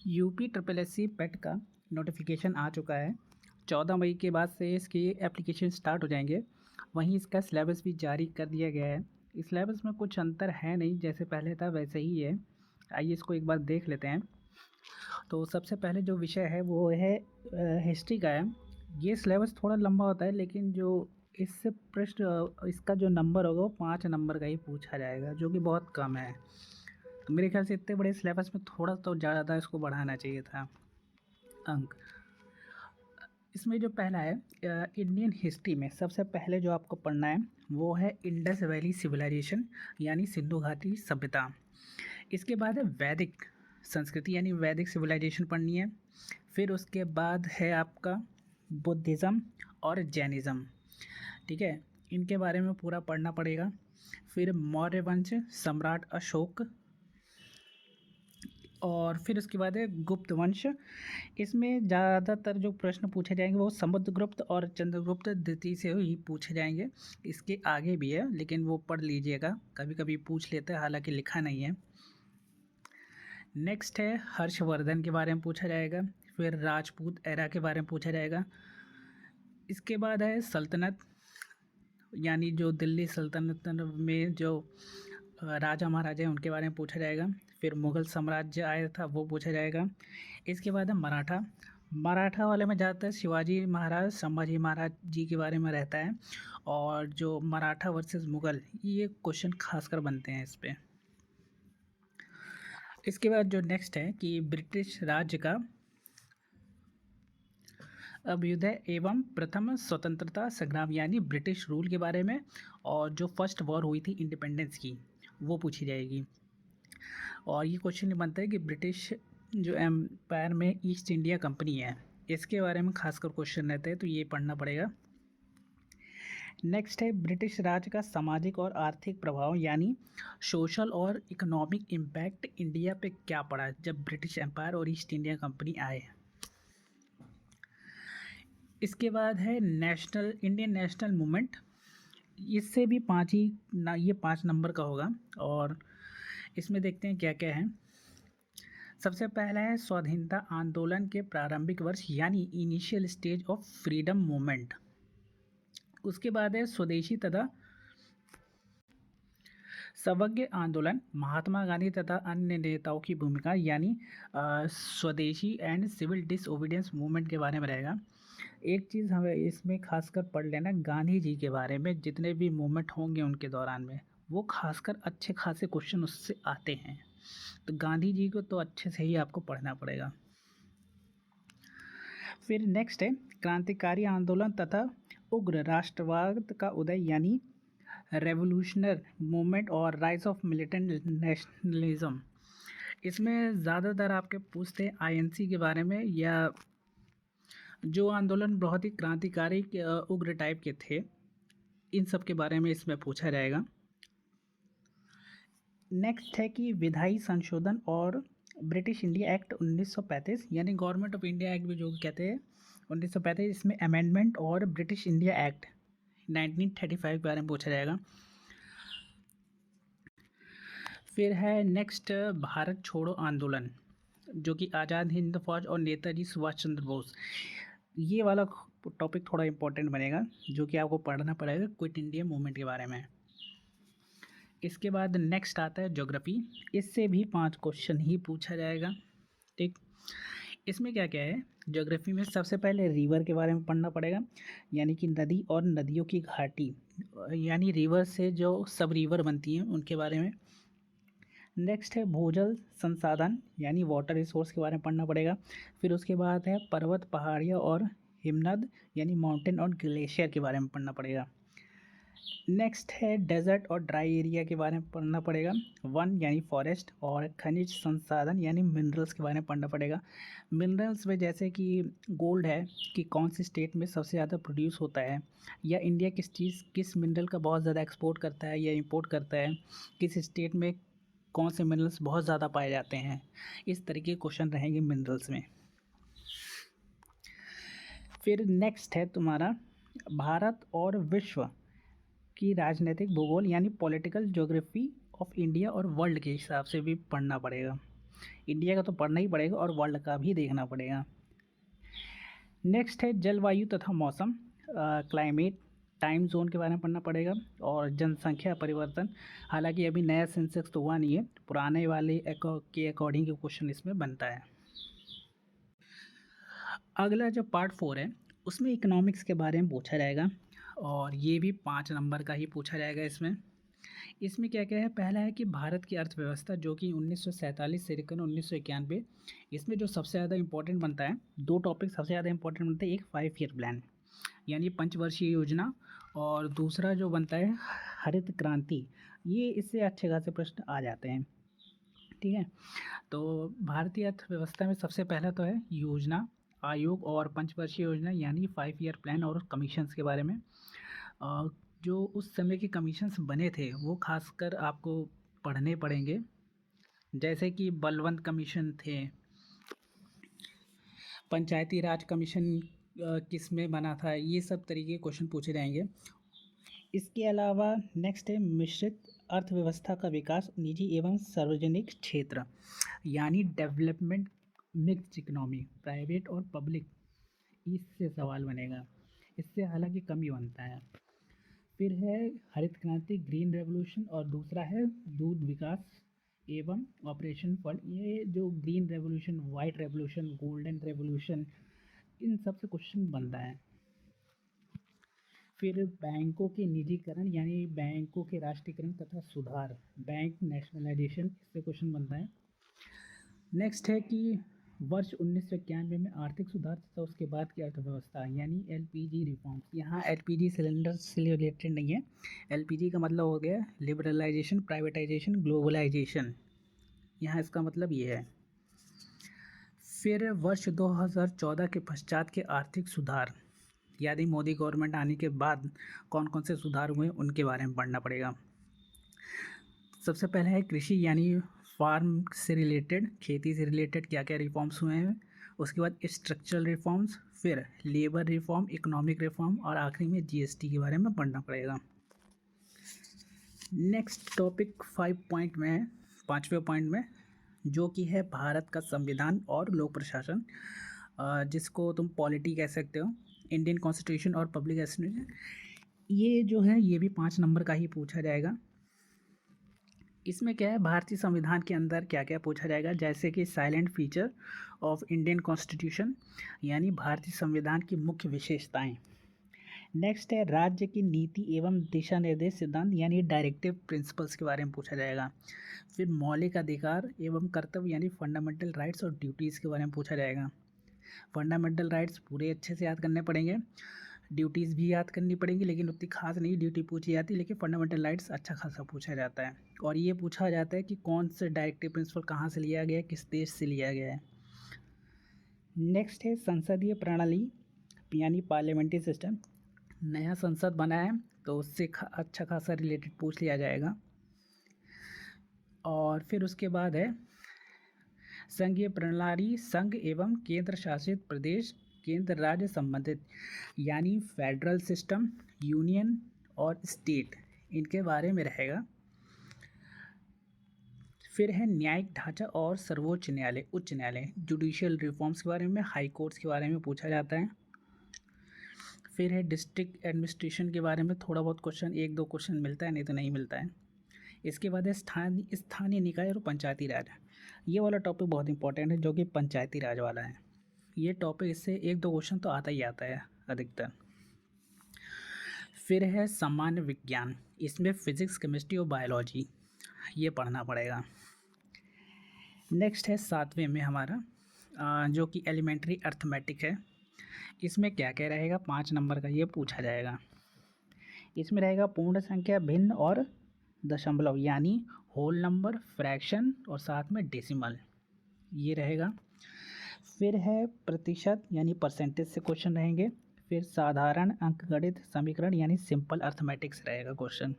UP triple S C पेट का notification आ चुका है। 14 मई के बाद से इसकी एप्लीकेशन स्टार्ट हो जाएंगे। वहीं इसका सिलेबस भी जारी कर दिया गया है। इस सिलेबस में कुछ अंतर है नहीं, जैसे पहले था वैसे ही है। आइए इसको एक बार देख लेते हैं। तो सबसे पहले जो विषय है वो है हिस्ट्री का है। ये सिलेबस थोड़ा लंबा होता है, लेकिन जो इससे प्रश्न इसका जो नंबर होगा वो 5 नंबर का ही पूछा जाएगा, जो कि बहुत कम है। तो मेरे ख्याल से इतने बड़े सिलेबस में थोड़ा तो ज़्यादा इसको बढ़ाना चाहिए था अंक। इसमें जो पहला है इंडियन हिस्ट्री में सबसे पहले जो आपको पढ़ना है वो है इंडस वैली सिविलाइजेशन यानी सिंधु घाटी सभ्यता। इसके बाद है वैदिक संस्कृति यानी वैदिक सिविलाइजेशन पढ़नी है। फिर उसके बाद है आपका बुद्धिज़्म और जैनिज़्म। ठीक है, इनके बारे में पूरा पढ़ना पड़ेगा। फिर मौर्य वंश, सम्राट अशोक, और फिर उसके बाद है गुप्त वंश। इसमें ज़्यादातर जो प्रश्न पूछे जाएंगे वो समुद्रगुप्त और चंद्रगुप्त द्वितीय से ही पूछे जाएंगे। इसके आगे भी है, लेकिन वो पढ़ लीजिएगा, कभी कभी पूछ लेते हैं, हालांकि लिखा नहीं है। नेक्स्ट है हर्षवर्धन के बारे में पूछा जाएगा। फिर राजपूत एरा के बारे में पूछा जाएगा। इसके बाद है सल्तनत, यानी जो दिल्ली सल्तनत में जो राजा महाराजा हैं उनके बारे में पूछा जाएगा। फिर मुग़ल साम्राज्य आया था वो पूछा जाएगा। इसके बाद है मराठा। मराठा वाले में ज़्यादातर शिवाजी महाराज, संभाजी महाराज जी के बारे में रहता है, और जो मराठा वर्सेस मुग़ल, ये क्वेश्चन खासकर बनते हैं इस पे। इसके बाद जो नेक्स्ट है कि ब्रिटिश राज्य का अभ्युदय एवं प्रथम स्वतंत्रता संग्राम यानी ब्रिटिश रूल के बारे में, और जो फर्स्ट वॉर हुई थी इंडिपेंडेंस की वो पूछी जाएगी। और ये क्वेश्चन बनता है कि ब्रिटिश जो एम्पायर में ईस्ट इंडिया कंपनी है, इसके बारे में खासकर क्वेश्चन रहते हैं, तो ये पढ़ना पड़ेगा। नेक्स्ट है ब्रिटिश राज का सामाजिक और आर्थिक प्रभाव यानी सोशल और इकोनॉमिक इम्पैक्ट इंडिया पे क्या पड़ा जब ब्रिटिश एम्पायर और ईस्ट इंडिया कंपनी आए। इसके बाद है नेशनल इंडियन नेशनल मूवमेंट। इससे भी ये 5 नंबर का होगा, और इसमें देखते हैं क्या क्या है। सबसे पहला है स्वाधीनता आंदोलन के प्रारंभिक वर्ष यानी initial stage of freedom movement. उसके बाद है स्वदेशी तथा स्वज्ञ आंदोलन, महात्मा गांधी तथा अन्य नेताओं की भूमिका यानी स्वदेशी एंड सिविल डिसओबीडियंस मूवमेंट के बारे में रहेगा। एक चीज़ हमें इसमें खासकर पढ़ लेना, गांधी जी के बारे में जितने भी मूवमेंट होंगे उनके दौरान में, वो खासकर अच्छे खासे क्वेश्चन उससे आते हैं, तो गांधी जी को तो अच्छे से ही आपको पढ़ना पड़ेगा। फिर नेक्स्ट है क्रांतिकारी आंदोलन तथा उग्र राष्ट्रवाद का उदय यानी रेवोल्यूशनर मूवमेंट और राइज ऑफ मिलिटेंट नेशनलिज्म। इसमें ज़्यादातर आपके पूछते हैं आईएनसी के बारे में, या जो आंदोलन बहुत ही क्रांतिकारी उग्र टाइप के थे, इन सब के बारे में इसमें पूछा जाएगा। नेक्स्ट है कि विधायी संशोधन और ब्रिटिश इंडिया एक्ट 1935 यानी गवर्नमेंट ऑफ इंडिया एक्ट भी जो कहते हैं 1935, इसमें अमेंडमेंट और ब्रिटिश इंडिया एक्ट 1935 के बारे में पूछा जाएगा। फिर है नेक्स्ट भारत छोड़ो आंदोलन, जो कि आज़ाद हिंद फौज और नेताजी सुभाष चंद्र बोस, ये वाला टॉपिक थोड़ा इम्पोर्टेंट बनेगा, जो कि आपको पढ़ना पड़ेगा क्विट इंडिया मूवमेंट के बारे में। इसके बाद नेक्स्ट आता है ज्योग्राफी। इससे भी 5 क्वेश्चन ही पूछा जाएगा। ठीक, इसमें क्या क्या है ज्योग्राफी में, सबसे पहले रिवर के बारे में पढ़ना पड़ेगा, यानी कि नदी और नदियों की घाटी, यानी रिवर से जो सब रिवर बनती हैं उनके बारे में। नेक्स्ट है भूजल संसाधन यानी वाटर रिसोर्स के बारे में पढ़ना पड़ेगा। फिर उसके बाद है पर्वत, पहाड़ियाँ और हिमनद यानी माउंटेन और ग्लेशियर के बारे में पढ़ना पड़ेगा। नेक्स्ट है डेजर्ट और ड्राई एरिया के बारे में पढ़ना पड़ेगा। वन यानी फॉरेस्ट, और खनिज संसाधन यानी मिनरल्स के बारे में पढ़ना पड़ेगा। मिनरल्स में जैसे कि गोल्ड है कि कौन सी स्टेट में सबसे ज़्यादा प्रोड्यूस होता है, या इंडिया किस मिनरल का बहुत ज़्यादा एक्सपोर्ट करता है या इंपोर्ट करता है, किस स्टेट में कौन से मिनरल्स बहुत ज़्यादा पाए जाते हैं, इस तरीके के क्वेश्चन रहेंगे मिनरल्स में। फिर नेक्स्ट है तुम्हारा भारत और विश्व की राजनीतिक भूगोल यानी पॉलिटिकल ज्योग्राफी ऑफ इंडिया और वर्ल्ड के हिसाब से भी पढ़ना पड़ेगा। इंडिया का तो पढ़ना ही पड़ेगा और वर्ल्ड का भी देखना पड़ेगा। नेक्स्ट है जलवायु तथा मौसम, क्लाइमेट, टाइम जोन के बारे में पढ़ना पड़ेगा, और जनसंख्या परिवर्तन। हालांकि अभी नया सेंसेक्स तो हुआ नहीं है, पुराने वाले के अकॉर्डिंग क्वेश्चन इसमें बनता है। अगला जो पार्ट 4 है उसमें इकोनॉमिक्स के बारे में पूछा जाएगा, और ये भी 5 नंबर का ही पूछा जाएगा। इसमें क्या क्या है, पहला है कि भारत की अर्थव्यवस्था, जो कि 1947 से लेकर 1991, इसमें जो सबसे ज़्यादा इंपॉर्टेंट बनता है, दो टॉपिक सबसे ज़्यादा इंपॉर्टेंट बनते हैं, एक 5 ईयर प्लान यानी पंचवर्षीय योजना, और दूसरा जो बनता है हरित क्रांति। ये इससे अच्छे खासे प्रश्न आ जाते हैं, ठीक है। तो भारतीय अर्थव्यवस्था में सबसे पहला तो है योजना आयोग और पंचवर्षीय योजना यानी 5 ईयर प्लान और कमीशंस के बारे में। जो उस समय के कमीशंस बने थे वो खासकर आपको पढ़ने पड़ेंगे, जैसे कि बलवंत कमीशन थे, पंचायती राज कमीशन किस में बना था, ये सब तरीके के क्वेश्चन पूछे जाएंगे। इसके अलावा नेक्स्ट है मिश्रित अर्थव्यवस्था का विकास, निजी एवं सार्वजनिक क्षेत्र यानी डेवलपमेंट मिक्स्ड इकोनॉमी, प्राइवेट और पब्लिक, इससे सवाल बनेगा। इससे हालांकि कम ही बनता है। फिर है हरित क्रांति, ग्रीन रेवोल्यूशन, और दूसरा है दूध विकास एवं ऑपरेशन फंड। ये जो green revolution, white revolution, golden revolution, इन सब से क्वेश्चन बनता है। फिर बैंकों के निजीकरण यानी बैंकों के राष्ट्रीयकरण तथा सुधार, बैंक नेशनलाइजेशन, इससे क्वेश्चन बनता है। नेक्स्ट है कि वर्ष 1991 में आर्थिक सुधार तथा उसके बाद की अर्थव्यवस्था यानी एलपीजी रिफॉर्म्स। यहाँ एलपीजी सिलेंडर से रिलेटेड नहीं है, एलपीजी का मतलब हो गया लिबरलाइजेशन, प्राइवेटाइजेशन, ग्लोबलाइजेशन, यहाँ इसका मतलब ये है। फिर वर्ष 2014 के पश्चात के आर्थिक सुधार यानी मोदी गवर्नमेंट आने के बाद कौन कौन से सुधार हुए उनके बारे में पढ़ना पड़ेगा। सबसे पहले है कृषि यानी फार्म से रिलेटेड, खेती से रिलेटेड क्या क्या रिफॉर्म्स हुए हैं। उसके बाद स्ट्रक्चरल रिफॉर्म्स, फिर लेबर रिफॉर्म, इकोनॉमिक रिफॉर्म, और आखिरी में जीएसटी के बारे में पढ़ना पड़ेगा। नेक्स्ट टॉपिक 5 पॉइंट में है, 5वें पॉइंट में, जो कि है भारत का संविधान और लोक प्रशासन, जिसको तुम पॉलिटी कह सकते हो, इंडियन कॉन्स्टिट्यूशन और पब्लिक एडमिनिस्ट्रेशन। ये जो है ये भी 5 नंबर का ही पूछा जाएगा। इसमें क्या है, भारतीय संविधान के अंदर क्या क्या पूछा जाएगा, जैसे कि silent feature of Indian constitution यानी भारतीय संविधान की मुख्य विशेषताएं। नेक्स्ट है राज्य की नीति एवं दिशा निर्देश सिद्धांत यानी डायरेक्टिव प्रिंसिपल्स के बारे में पूछा जाएगा। फिर मौलिक अधिकार एवं कर्तव्य यानी फंडामेंटल राइट्स और ड्यूटीज़ के बारे में पूछा जाएगा। फंडामेंटल राइट्स पूरे अच्छे से याद करने पड़ेंगे, ड्यूटीज़ भी याद करनी पड़ेंगी, लेकिन उतनी खास नहीं ड्यूटी पूछी जाती, लेकिन फंडामेंटल राइट्स अच्छा खासा पूछा जाता है। और ये पूछा जाता है कि कौन से डायरेक्टिव प्रिंसिपल कहाँ से लिया गया है, किस देश से लिया गया है। नेक्स्ट है संसदीय प्रणाली यानी पार्लियामेंट्री सिस्टम, नया संसद बना है तो उससे अच्छा खासा रिलेटेड पूछ लिया जाएगा। और फिर उसके बाद है संघीय प्रणाली, संघ एवं केंद्र शासित प्रदेश, केंद्र राज्य संबंधित यानी फेडरल सिस्टम, यूनियन और स्टेट, इनके बारे में रहेगा। फिर है न्यायिक ढांचा और सर्वोच्च न्यायालय, उच्च न्यायालय, जुडिशियल रिफॉर्म्स के बारे में, हाई कोर्ट्स के बारे में पूछा जाता है। फिर है डिस्ट्रिक्ट एडमिनिस्ट्रेशन के बारे में थोड़ा बहुत क्वेश्चन, 1-2 क्वेश्चन मिलता है, नहीं तो नहीं मिलता है। इसके बाद है स्थानीय निकाय और पंचायती राज। ये वाला टॉपिक बहुत इंपॉर्टेंट है, जो कि पंचायती राज वाला है। ये टॉपिक इससे 1-2 क्वेश्चन तो आता ही आता है अधिकतर। फिर है सामान्य विज्ञान, इसमें फिजिक्स, केमिस्ट्री और बायोलॉजी, ये पढ़ना पड़ेगा। नेक्स्ट है 7वें में हमारा जो कि एलिमेंट्री अर्थमेटिक है। इसमें क्या क्या रहेगा, 5 नंबर का ये पूछा जाएगा। इसमें रहेगा पूर्ण संख्या, भिन्न और दशमलव यानी होल नंबर, फ्रैक्शन और साथ में डेसिमल, ये रहेगा। फिर है प्रतिशत यानी परसेंटेज से क्वेश्चन रहेंगे। फिर साधारण अंकगणित समीकरण यानी सिंपल अर्थमेटिक्स रहेगा क्वेश्चन।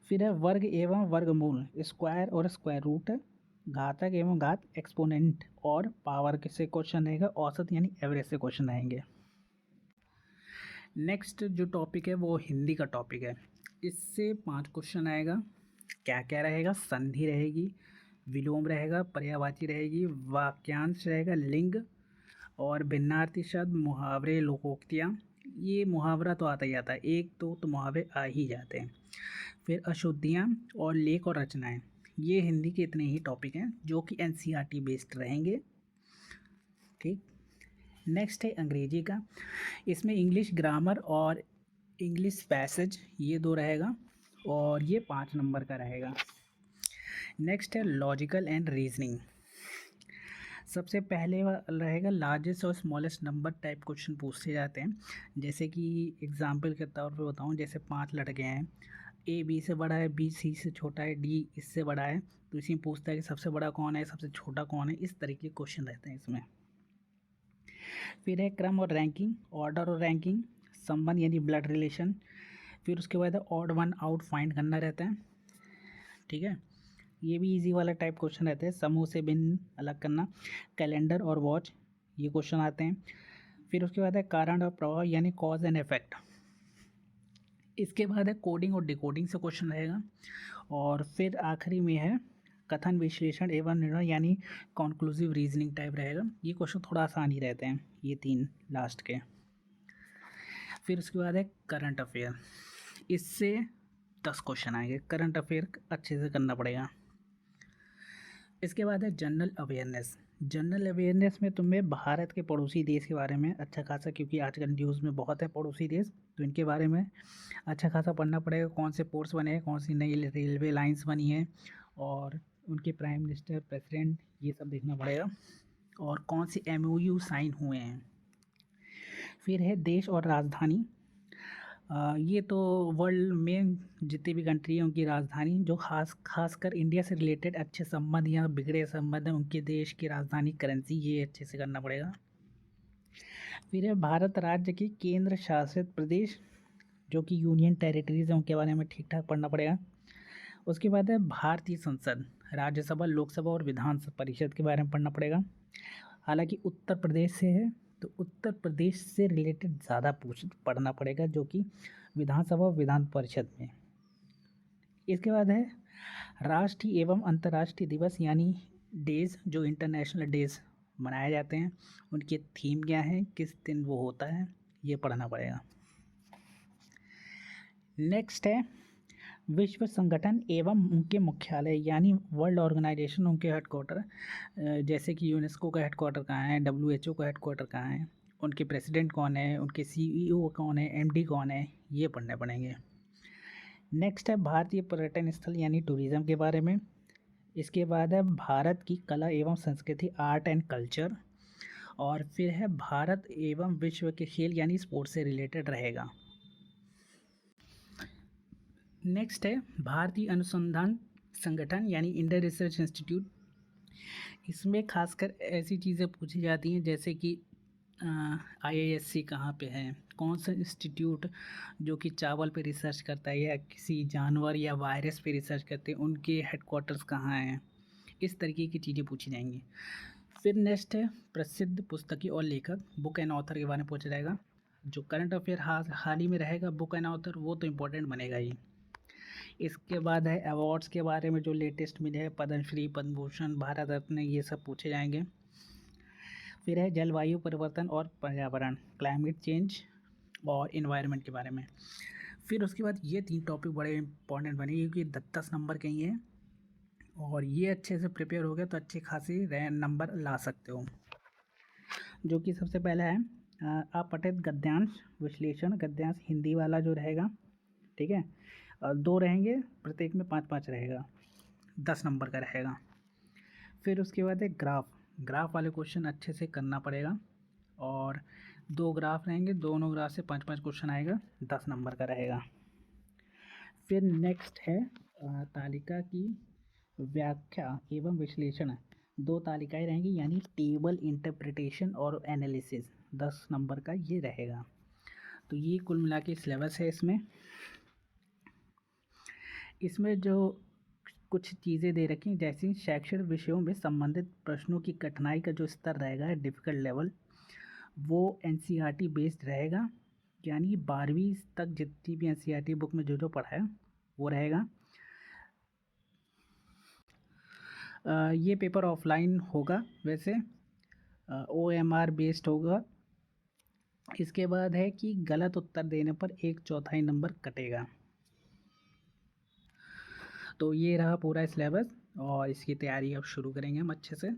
फिर है वर्ग एवं वर्गमूल, स्क्वायर और स्क्वायर रूट, घातक एवं घात, एक्सपोनेंट और पावर से क्वेश्चन रहेगा। औसत यानी एवरेज से क्वेश्चन रहेंगे। नेक्स्ट जो टॉपिक है वो हिंदी का टॉपिक है। इससे 5 क्वेश्चन आएगा। क्या क्या रहेगा, संधि रहेगी, विलोम रहेगा, पर्यायवाची रहेगी, वाक्यांश रहेगा, लिंग और भिन्नार्थी शब्द, मुहावरे, लोकोक्तियाँ। ये मुहावरा तो आता ही आता है, एक दो तो मुहावरे आ ही जाते हैं। फिर अशुद्धियाँ और लेख और रचनाएँ, ये हिंदी के इतने ही टॉपिक हैं जो कि एनसीईआरटी बेस्ड रहेंगे। ठीक। नेक्स्ट है अंग्रेजी का। इसमें इंग्लिश ग्रामर और इंग्लिश पैसेज ये दो रहेगा और ये 5 नंबर का रहेगा। नेक्स्ट है लॉजिकल एंड रीजनिंग। सबसे पहले रहेगा लार्जेस्ट और स्मॉलेस्ट नंबर टाइप क्वेश्चन पूछे जाते हैं। जैसे कि एग्जांपल के तौर पे बताऊं, जैसे 5 लड़के हैं, ए बी से बड़ा है, बी सी से छोटा है, डी इससे बड़ा है, तो इसी में पूछता है कि सबसे बड़ा कौन है, सबसे छोटा कौन है। इस तरीके के क्वेश्चन रहते हैं इसमें। फिर है क्रम और रैंकिंग, ऑर्डर और रैंकिंग, संबंध यानी ब्लड रिलेशन। फिर उसके बाद ऑड वन आउट फाइंड करना रहता है। ठीक है, ये भी इजी वाला टाइप क्वेश्चन रहते हैं। समूह से भिन्न अलग करना, कैलेंडर और वॉच, ये क्वेश्चन आते हैं। फिर उसके बाद है कारण और प्रभाव यानी कॉज एंड इफेक्ट। इसके बाद है कोडिंग और डिकोडिंग से क्वेश्चन रहेगा। और फिर आखिरी में है कथन विश्लेषण एवं निर्णय यानी कॉन्क्लूसिव रीजनिंग टाइप रहेगा। ये क्वेश्चन थोड़ा आसान ही रहते हैं, ये 3 लास्ट के। फिर उसके बाद है करंट अफेयर, इससे 10 क्वेश्चन आएंगे। करंट अफेयर अच्छे से करना पड़ेगा। इसके बाद है जनरल अवेयरनेस। जनरल अवेयरनेस में तुम्हें भारत के पड़ोसी देश के बारे में अच्छा खासा, क्योंकि आजकल न्यूज़ में बहुत है पड़ोसी देश, तो इनके बारे में अच्छा खासा पढ़ना पड़ेगा। कौन से पोर्ट्स बने हैं, कौन सी नई रेलवे लाइंस बनी हैं और उनके प्राइम मिनिस्टर, प्रेसिडेंट, ये सब देखना पड़ेगा। और कौन सी MOU साइन हुए हैं। फिर है देश और राजधानी। ये तो वर्ल्ड में जितनी भी कंट्री है उनकी राजधानी, जो खासकर इंडिया से रिलेटेड अच्छे संबंध या बिगड़े संबंध हैं, उनके देश की राजधानी, करेंसी, ये अच्छे से करना पड़ेगा। फिर है भारत राज्य की केंद्र शासित प्रदेश, जो कि यूनियन टेरिटरीज हैं, उनके बारे में ठीक ठाक पढ़ना पड़ेगा। उसके बाद है भारतीय संसद, राज्यसभा, लोकसभा और विधान परिषद के बारे में पढ़ना पड़ेगा। हालांकि उत्तर प्रदेश से है तो उत्तर प्रदेश से रिलेटेड ज़्यादा पढ़ना पड़ेगा, जो कि विधानसभा और विधान परिषद में। इसके बाद है राष्ट्रीय एवं अंतर्राष्ट्रीय दिवस यानी डेज, जो इंटरनेशनल डेज मनाए जाते हैं, उनके थीम क्या है, किस दिन वो होता है, ये पढ़ना पड़ेगा। नेक्स्ट है विश्व संगठन एवं उनके मुख्यालय यानी वर्ल्ड ऑर्गेनाइजेशन, उनके हेडक्वार्टर, जैसे कि यूनेस्को का हेडक्वार्टर कहाँ है, WHO का हेडक्वार्टर कहाँ है, उनके प्रेसिडेंट कौन है, उनके CEO कौन है, MD कौन है, ये पढ़ने पड़ेंगे। नेक्स्ट है भारतीय पर्यटन स्थल यानी टूरिज़्म के बारे में। इसके बाद है भारत की कला एवं संस्कृति, आर्ट एंड कल्चर। और फिर है भारत एवं विश्व के खेल यानी स्पोर्ट्स से रिलेटेड रहेगा। नेक्स्ट है भारतीय अनुसंधान संगठन यानी इंडियन रिसर्च इंस्टीट्यूट। इसमें खासकर ऐसी चीज़ें पूछी जाती हैं जैसे कि IISc कहाँ पे है, कौन सा इंस्टीट्यूट जो कि चावल पे रिसर्च करता है या किसी जानवर या वायरस पे रिसर्च करते हैं, उनके हेडक्वार्टर्स कहाँ हैं, इस तरीके की चीज़ें पूछी जाएंगी। फिर नेक्स्ट है प्रसिद्ध पुस्तकें और लेखक, बुक एंड ऑथर के बारे में पूछा जाएगा। जो करंट अफेयर हाल ही में रहेगा बुक एंड ऑथर, वो तो इम्पोर्टेंट बनेगा ही। इसके बाद है अवार्ड्स के बारे में जो लेटेस्ट मिले हैं, पद्मश्री, पद्म भूषण, भारत रत्न, ये सब पूछे जाएंगे। फिर है जलवायु परिवर्तन और पर्यावरण, क्लाइमेट चेंज और इन्वायरमेंट के बारे में। फिर उसके बाद ये 3 टॉपिक बड़े इंपॉर्टेंट बने क्योंकि 10-10 नंबर के ही हैं और ये अच्छे से प्रिपेयर हो गया तो अच्छे खासे नंबर ला सकते हो। जो कि सबसे पहला है अपठित गद्यांश विश्लेषण, गद्यांश हिंदी वाला जो रहेगा, ठीक है, 2 रहेंगे, प्रत्येक में 5-5 रहेगा, 10 नंबर का रहेगा। फिर उसके बाद है ग्राफ वाले क्वेश्चन अच्छे से करना पड़ेगा और 2 ग्राफ रहेंगे, दोनों ग्राफ से 5-5 क्वेश्चन आएगा, 10 नंबर का रहेगा। फिर नेक्स्ट है तालिका की व्याख्या एवं विश्लेषण, 2 तालिकाएँ रहेंगी यानी टेबल इंटरप्रिटेशन और एनालिसिस, 10 नंबर का ये रहेगा। तो ये कुल मिला के सिलेबस है। इसमें जो कुछ चीज़ें दे रखी हैं जैसे शैक्षणिक विषयों में संबंधित प्रश्नों की कठिनाई का जो स्तर रहेगा, डिफ़िकल्ट लेवल, वो NCERT बेस्ड रहेगा, यानी 12वीं तक जितनी भी NCERT बुक में जो जो पढ़ा है वो रहेगा। ये पेपर ऑफलाइन होगा वैसे, OMR बेस्ड होगा। इसके बाद है कि गलत उत्तर देने पर 1/4 नंबर कटेगा। तो ये रहा पूरा सिलेबस और इसकी तैयारी अब शुरू करेंगे हम अच्छे से।